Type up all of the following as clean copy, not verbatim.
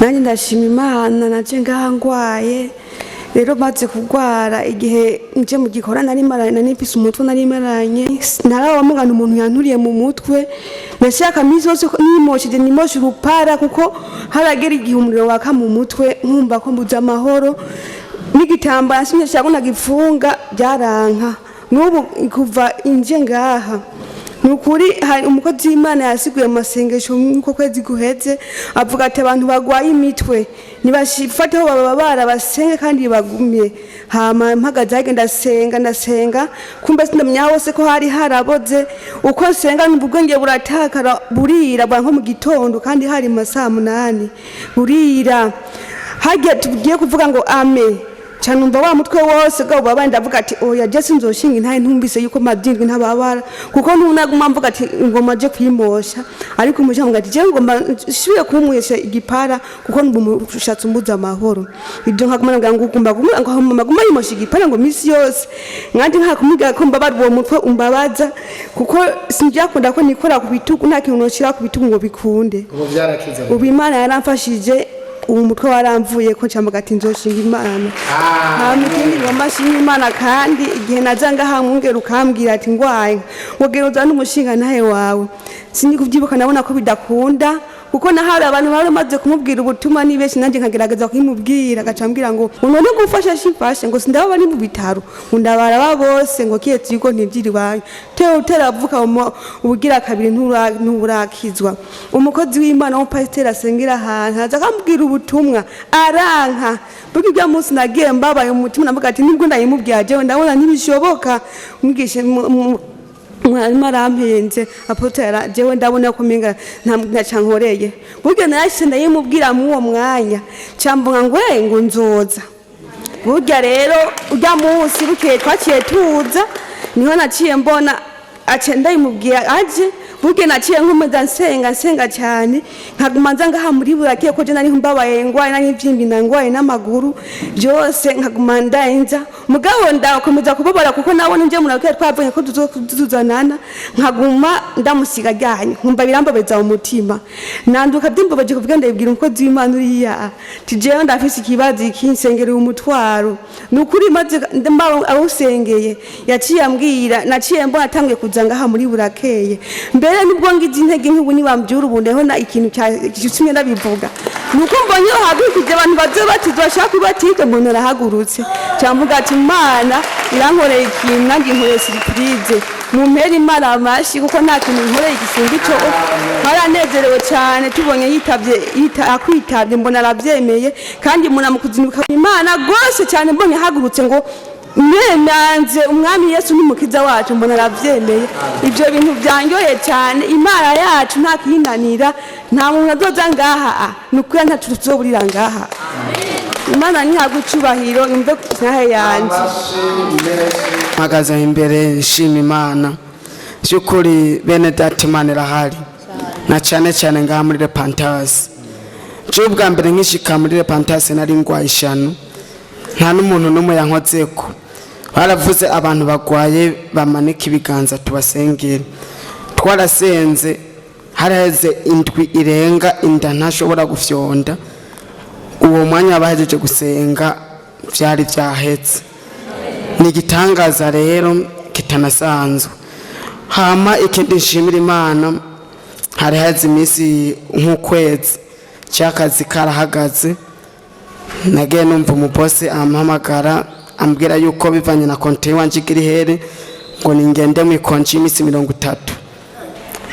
nanjye ndashima Imana naje ngahangwaye rero maze kugwara igihe nje mu gikora nari maranye nifise umutwe nari maranye narabamugana umuntu yanturiye mu mutwe nashaka mizi yose nimoshije nimoshe urupara kuko haragera igihe umuriro waka mu mutwe nkumva ko mbuza amahoro n'igitambara sinye cyako nagifunga byaranka n'ubu kuva inje ngaha nukuri hari umukozi w'Imana yasiguye amasengesho nuko kwezi guheze avuga ati abantu bagwaye imitwe nibashifate ho bababara basenge kandi bagumye hama mpagaze agenda ndasenga kumbe sindamenya hose ko hari haraboze uko senga n'ubwenge buratakara burira bwa nko mu gitondo kandi hari masaa 8 burira hagiye tugiye kuvuga ngo amen Chanumba wa mutwe wose gabo babandi avuga ati oya Jesse nzoshinga ntaye ntumbise yuko madingi ntababara kuko ntunaguma mvuga ati ngoma je kwimosha ariko umusha ngati je ngoma shiye kumwesha igipara kuko ndumurushatse umbuza amahoro ibyo nkaguma ngangugumba ngo maguma yimosha igipara ngo misi yose ngandi nkakumiga ko mbabara uwo mutwe umbabaza kuko sinjakunda ko nikora ku bitugu nta kintu noshira ku bitugu ngo bikunde ubu byarakize ubu Imana yaramfashije umutwe waramvuye ko cyamba gati nzoshinga Imana hamukindi ngomashimira Imana kandi igihe najanga hamwungera ukambwira ati ngwaye ngogeruza n'umushinga nahe wawe sindi kuvyibuka nabona ko bidakunda kuko nahari abantu baramaze kumubwira ubutuma nibeshi nanje nkagerageza kumubwira agacambwira ngo none gufasha shifashe ngo sindaba bari mu bitaro undabara babose ngo kiyeti yuko ntibyiri bayo teravuka ubugira kabiri ntuburakizwa umukozi w'Imana wo pastor asengera ahantu aza akambwira ubutumwa aranka buko ibyo munsi nagiye mbabaye umutima navuga ati nibwo ndayimubwiye je ndabona nibishoboka umwigishe mwarimu arampenze apotera jewe ndabona ko minga ntacankoreye buryo narashye ndayimubwira mu uwo mwanya cyambunga ngo nzoza burya rero ujya munsi bukeye twaciye tuza niho naciye mbona ace ndayimubwira aje buryo naciye nkomeza nsenga cyane nkaguma nza ngaha muri burakiye ko je nari mbabaye ngwaye nari vyimbi nangwaye n'amaguru byose nkaguma ndayenza mugabo ndakomeza kubabara kuko nabone nje murakiye twavanye ko tuzozanana nkaguma ndamusiga ryanye nkumva birambabeza mu mutima nanduka byimbabaje kuvuga ndabibwira umukozi w'Imana uriya tijewe ndafise ikibazo ikinsengereye umutwaro nukuri maze ndamba awusengeye yaciye ambwira naciye mbona atangiye kuzanga aha muri burakeye mbere nubwo ngize intege nk'ubu nibambyura ubundeho na ikintu cyisumye ndabivuga nuko mbonye hagurukije abantu bazobatiza bashaka kubatiza umuntu arahagurutse cyamvuga ati Imana irankoreye ikintu nanjye nkoreye surprise mu mpera Imana amashi kuko nta kintu nkoreye igisingi cyo baranezerewe cyane tubonye akwitabye mbona arabyemeye kandi munamukuzinuka Imana gose cyane mbonye hagurutse ngo Nenanze umwami Yesu n'umukiza wacu mbona aravyemeye ibyo bintu byanyoye cyane Imana yacu nta kinanira nta muntu azoza ngaha nukuya nta tuzoburira ngaha Imana ni hagucubahiro imve nahe yanje magaza imbere shima Imana cyukuri bene data Imana irahari na cyane ngaha muri Repentance cyo bwa mbere nkishika muri Repentance nari ngwaye ishanu nta n'umuntu numwe yankozeko baravuze abantu bagwaye bamanika ibiganza tubasengera twarasenze haraheze indwi irenga inda ntashobora gufyonda uwo mwanya bahejeje gusenga byari byahetse ni gitangaza rero kitanasanzwe hama ikindi nshimira Imana haraheze iminsi nk'ukwezi cyakazi karahagaze nagiye numva umubosi ampamagara ambwira yuko bivanye na konti wanje igirihere ngo ningende mu konji imisi 30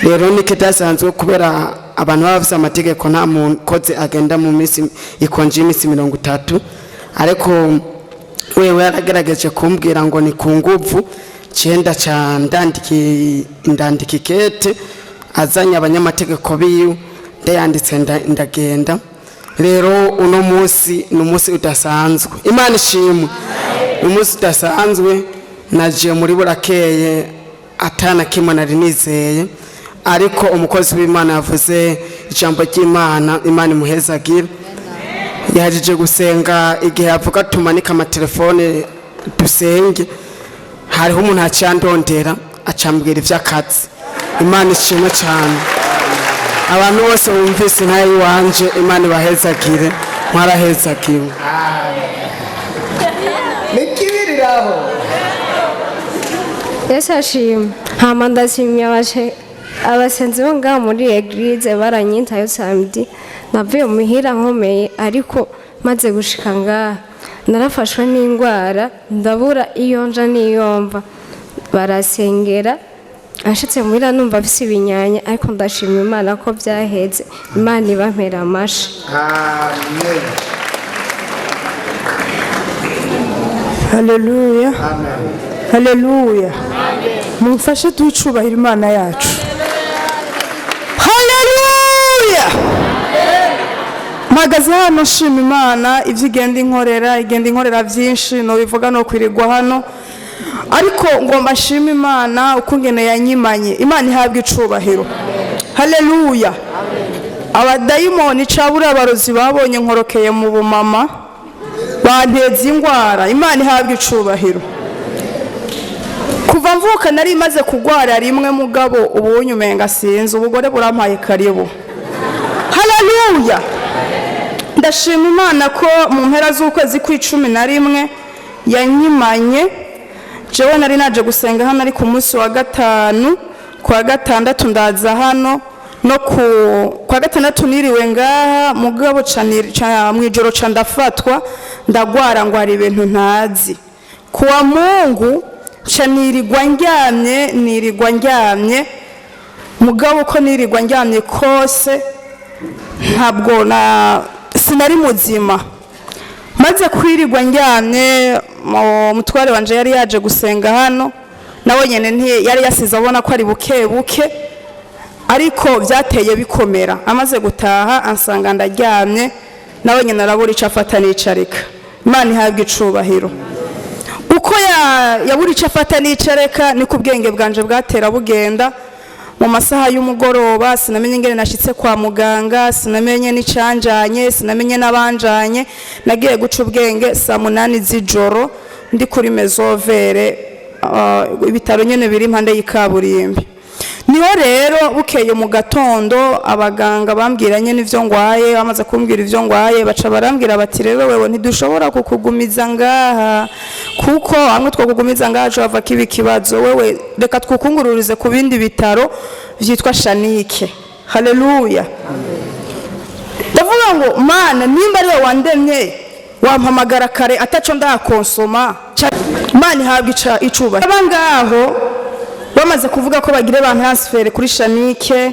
rero nikitasanzwe kubera abantu bafise amategeko nta mukozi agenda mu misi ikonji imisi 30 ariko wewe yaragerageje kumbwira ngo ni ku nguvu cyenda ndandikikete azanye abanyamategeko biyu ndayanditse ndagenda rero uno munsi n'umunsi udasanzwe Imana ishimwe umunsi udasanzwe naje muri burakeye atana kimwe nari nizeye ariko umukozi w'Imana yavuze ijambo ry'Imana Imana imuhezagira yaje gusenga igihe avuga tumanika amatelefone dusenge hariho umuntu acyandondera acambwira ivy'akazi Imana ishimwe cyane abantu bose bumvise inka y'iwanje Imana ibahezagire mwarahezagiwe. nikibiriraho. Yesu ashimwe. Hama ndashimye abasenzi bo ngaho muri eglise baranyitayo samedi navuye muhira nkomeye ariko maze gushika ngaha narafashwe n'indwara ndabura iyo nja niyomva barasengera ashitse muhira numva afise ibinyanya ariko ndashima Imana ko byaheze Imana ibampera amashi. Amen. Haleluya. Haleluya. Mumfashe tuyicubahira Imana yacu. Haleluya. Mpagaze hano nshima Imana ivyo igenda inkorera vyinshi no bivuga no kwirirwa hano, ariko ngomba nshima Imana uko ngene yanyimanye. Imana ihabwa icubahiro. Haleluya. Abadayimoni cabura abarozi babonye nkorokeye mu bumama banteza ingwara. Imana ihabwa icubahiro. Kuva mvuka nari maze kugwara rimwe mugabo ubunyu menga sinzi ubugore burampaye karibu. Haleluya. Ndashima Imana ko mu mpera z'ukwezi kwa11 yanyimanye. Jewe nari naje gusenga hano ari ku munsi wa gatanu, kwa gatandatu ndaza hano no kwa gatandatu niriwe ngaha mugabo mwijoro ca ndafatwa ndagwara ngo ari ibintu ntazi. Kuwa Mungu ca nirirwa ndyamye mugabo ko nirirwa ndyamye kose ntabwo sinari muzima. Maze kwirirwa ndyamye mutware wanje yari yaje gusenga hano nawe nyene yari yasize abona ko ari buke buke ariko byateye bikomera. Amaze gutaha ansanga ndaryamye nawe nyene arabura ico afata nicareka. Imana ihabwa icubahiro. Uko yabura ico afata nicareka niko ubwenge bwanje bwatera bugenda. Mu masaha y'umugoroba sinamenye ingene nashitse kwa muganga, sinamenye n'icanjanye, sinamenye n'abanjanye. Nagiye guca ubwenge saa 8 z'ijoro ndi kuri Mezovere ibitaro nyene biri impande y'ikaburimbi. Niho rero bukeye mu gatondo abaganga bambwiranye n'ivyo ngwaye, bamaze kumbwira ivyo ngwaye baca barambwira bati rero wewe ntidushobora kukugumiza ngaha kuko hamwe twakugumiza ngaha cyo bava kibi kibazo, wewe reka twukungururize ku bindi bitaro vyitwa Shanike. Haleluya. Ndavuga ngo Mana nimba ari we wandemye wampamagara kare ataco ndakonsoma. Mana ihabwa icubahiro. Abangaho bamaze kuvuga ko bagire ba transfer kuri Shanike,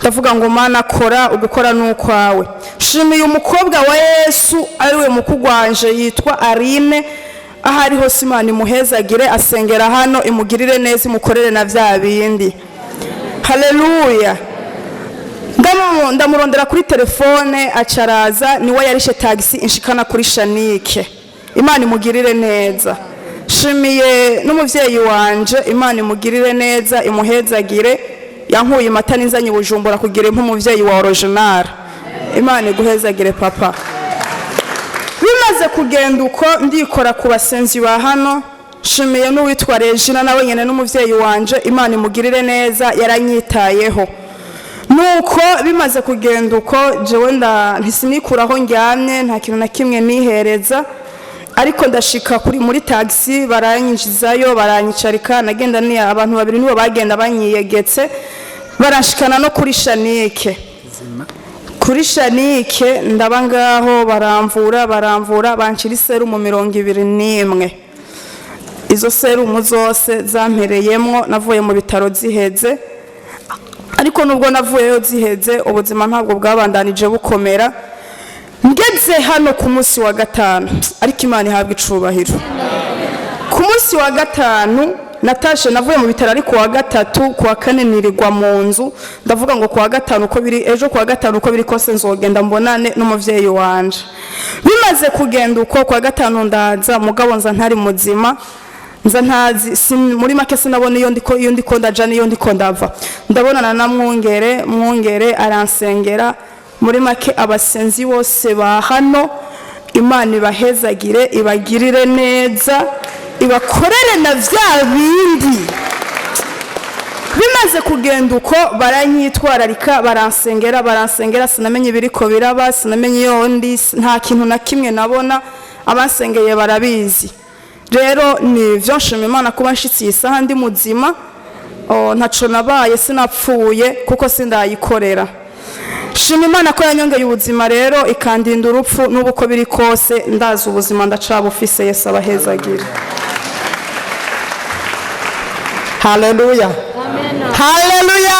ndavuga ngo Mana kora ugukora n'ukwawe. Shimiye umukobwa wa Yesu ariwe mukugwanje yitwa Arine ahari hose Imana imuhezagire asengera hano imugirire neza imukorere na vya bindi. Haleluya. Ndamurondera kuri telefone acaraza niwe yarishe taxi inshikana kuri Shanike. Imana imugirire neza. Shimiye n'umuvyeyi wanje Imana imugirire neza imuhezagire yankuye imata n'inzanye Bujumbura kugira nk'umuvyeyi wa original. Imana iguhezagire papa. Bimaze kugenda uko ndikora ku basenzi ba hano. Shimiye n'uwitwa Regina nawe nyene n'umuvyeyi wanje Imana imugirire neza yaranyitayeho. Nuko bimaze kugenda uko jewe ntisimikuraho ndyamye nta kintu na kimwe nihereza, ariko ndashika muri taxi baranyinjizayo baranyicarika nagenda ni abantu babiri nibo bagenda banyiyegetse barashikana no kuri Shanike. Kuri Shanike ndaba ngaho baramvura banshira serumu 21. Izo serumu zose zampereyemwo navuye mu bitaro ziheze, ariko nubwo navuyeyo ziheze ubuzima ntabwo bwabandanije bukomera. Ngeze hano ku munsi wa gatanu ariko Imana ihabwa icubahiro. Ku munsi wa gatanu natashe navuye mu bitaro ariko wa gatatu kwa kane nirirwa mu nzu ndavuga ngo kwa gatanu uko biri ejo kwa gatanu uko biri kose nzogenda mbonane n'umuvyeyi wanje. Bimaze kugenda uko kwa gatanu ndaza mugabo nza ntari muzima, nza ntazi muri make sinabona iyo ndiko ndaja niyo ndiko ndava. Ndabonana na mwungere aransengera. Muri make abasenzi bose ba hano Imana ibahezagire ibagirire neza ibakorere na vya bindi. bimaze kugenda uko baranyitwararika baransengera sinamenye ibiriko biraba sinamenye iyo ndi nta kintu na kimwe nabona abansengeye barabizi rero nivyo nshima Imana kuba nshitsi isaha ndi muzima ntaco nabaye sinapfuye kuko sindayikorera shima Imana ko yanyongeye ubuzima rero ikandinda urupfu n'ubuko biri kose ndaza ubuzima ndacabufise Yesu abahezagira. Haleluya. Haleluya.